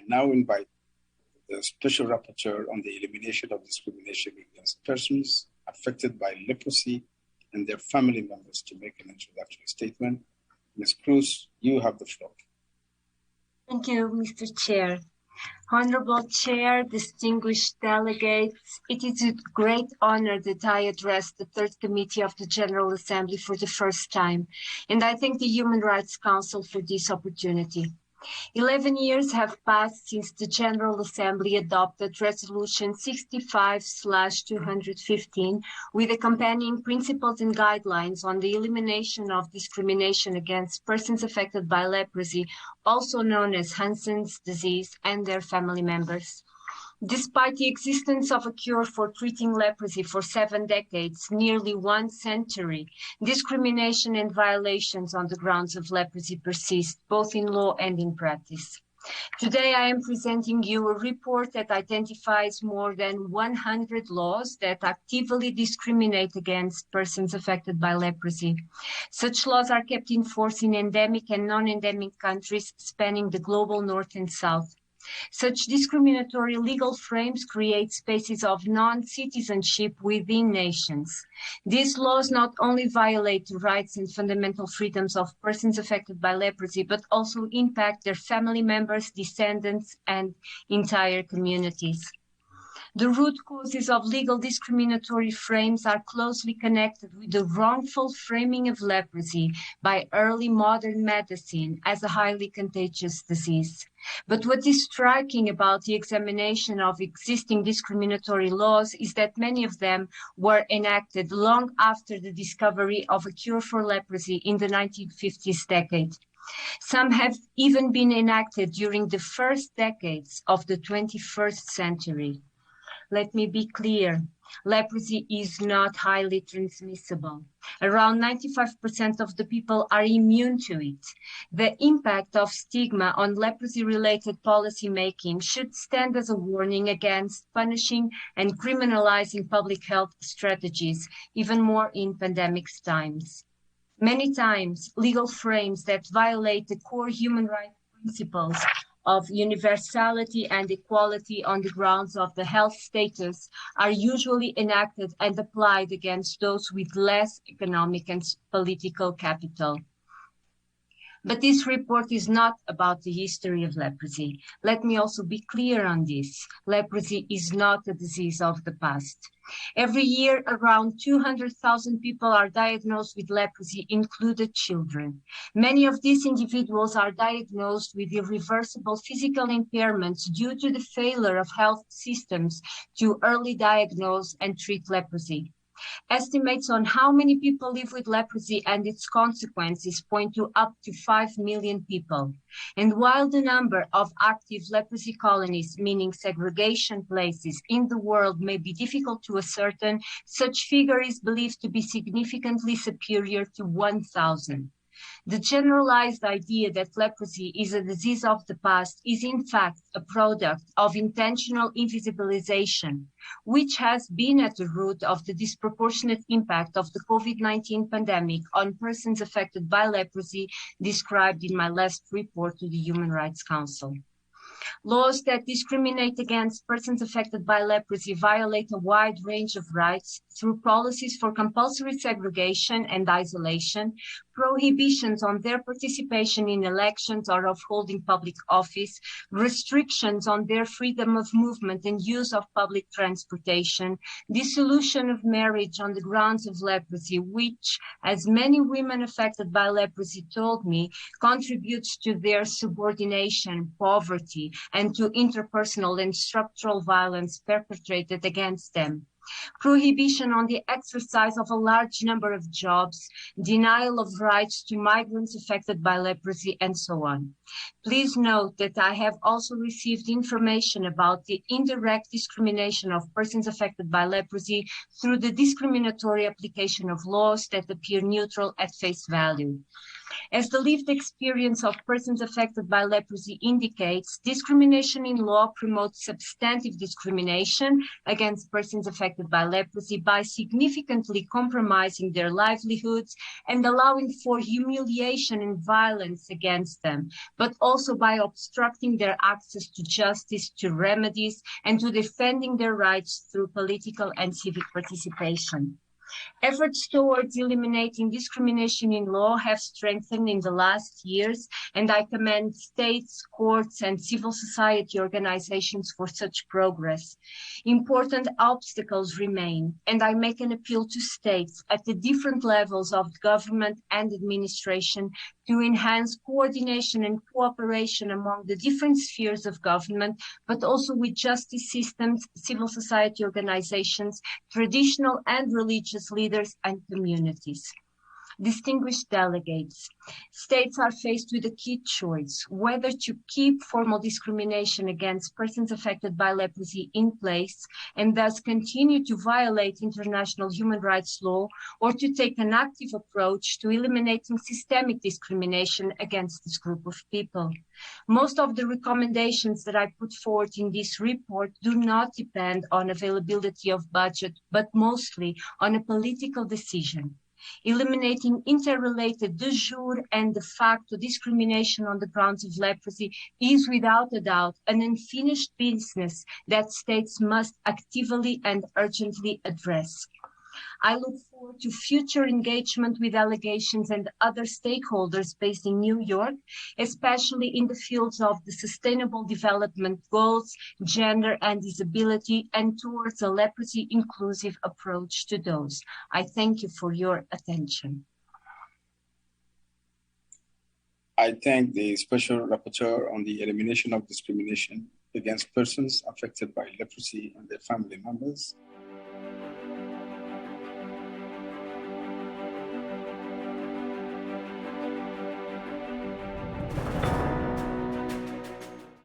now invite the Special Rapporteur on the elimination of discrimination against persons affected by leprosy and their family members to make an introductory statement. Ms. Cruz, you have the floor. Thank you, Mr. Chair. Honorable Chair, distinguished delegates, it is a great honor that I address the Third Committee of the General Assembly for the first time, and I thank the Human Rights Council for this opportunity. 11 years have passed since the General Assembly adopted Resolution 65/215 with accompanying principles and guidelines on the elimination of discrimination against persons affected by leprosy, also known as Hansen's disease, and their family members. Despite the existence of a cure for treating leprosy for 7 decades, nearly 1 century, discrimination and violations on the grounds of leprosy persist, both in law and in practice. Today, I am presenting you a report that identifies more than 100 laws that actively discriminate against persons affected by leprosy. Such laws are kept in force in endemic and non-endemic countries spanning the global north and south. Such discriminatory legal frames create spaces of non-citizenship within nations. These laws not only violate the rights and fundamental freedoms of persons affected by leprosy, but also impact their family members, descendants, and entire communities. The root causes of legal discriminatory frames are closely connected with the wrongful framing of leprosy by early modern medicine as a highly contagious disease. But what is striking about the examination of existing discriminatory laws is that many of them were enacted long after the discovery of a cure for leprosy in the 1950s decade. Some have even been enacted during the first decades of the 21st century. Let me be clear, leprosy is not highly transmissible. Around 95% of the people are immune to it. The impact of stigma on leprosy-related policy making should stand as a warning against punishing and criminalizing public health strategies, even more in pandemic times. Many times, legal frames that violate the core human rights principles of universality and equality on the grounds of the health status are usually enacted and applied against those with less economic and political capital. But this report is not about the history of leprosy. Let me also be clear on this. Leprosy is not a disease of the past. Every year, around 200,000 people are diagnosed with leprosy, included children. Many of these individuals are diagnosed with irreversible physical impairments due to the failure of health systems to early diagnose and treat leprosy. Estimates on how many people live with leprosy and its consequences point to up to 5 million people. And while the number of active leprosy colonies, meaning segregation places, in the world may be difficult to ascertain, such figure is believed to be significantly superior to 1,000. The generalized idea that leprosy is a disease of the past is in fact a product of intentional invisibilization, which has been at the root of the disproportionate impact of the COVID-19 pandemic on persons affected by leprosy described in my last report to the Human Rights Council. Laws that discriminate against persons affected by leprosy violate a wide range of rights through policies for compulsory segregation and isolation, prohibitions on their participation in elections or of holding public office, restrictions on their freedom of movement and use of public transportation, dissolution of marriage on the grounds of leprosy, which, as many women affected by leprosy told me, contributes to their subordination, poverty, and to interpersonal and structural violence perpetrated against them. Prohibition on the exercise of a large number of jobs, denial of rights to migrants affected by leprosy, and so on. Please note that I have also received information about the indirect discrimination of persons affected by leprosy through the discriminatory application of laws that appear neutral at face value. As the lived experience of persons affected by leprosy indicates, discrimination in law promotes substantive discrimination against persons affected by leprosy by significantly compromising their livelihoods and allowing for humiliation and violence against them, but also by obstructing their access to justice, to remedies, and to defending their rights through political and civic participation. Efforts towards eliminating discrimination in law have strengthened in the last years, and I commend states, courts, and civil society organizations for such progress. Important obstacles remain, and I make an appeal to states at the different levels of government and administration to enhance coordination and cooperation among the different spheres of government, but also with justice systems, civil society organizations, traditional and religious leaders, and communities. Distinguished delegates, states are faced with a key choice, whether to keep formal discrimination against persons affected by leprosy in place and thus continue to violate international human rights law, or to take an active approach to eliminating systemic discrimination against this group of people. Most of the recommendations that I put forward in this report do not depend on availability of budget, but mostly on a political decision. Eliminating interrelated de jure and de facto discrimination on the grounds of leprosy is without a doubt an unfinished business that states must actively and urgently address. I look forward to future engagement with delegations and other stakeholders based in New York, especially in the fields of the Sustainable Development Goals, gender and disability, and towards a leprosy inclusive approach to those. I thank you for your attention. I thank the Special Rapporteur on the elimination of discrimination against persons affected by leprosy and their family members.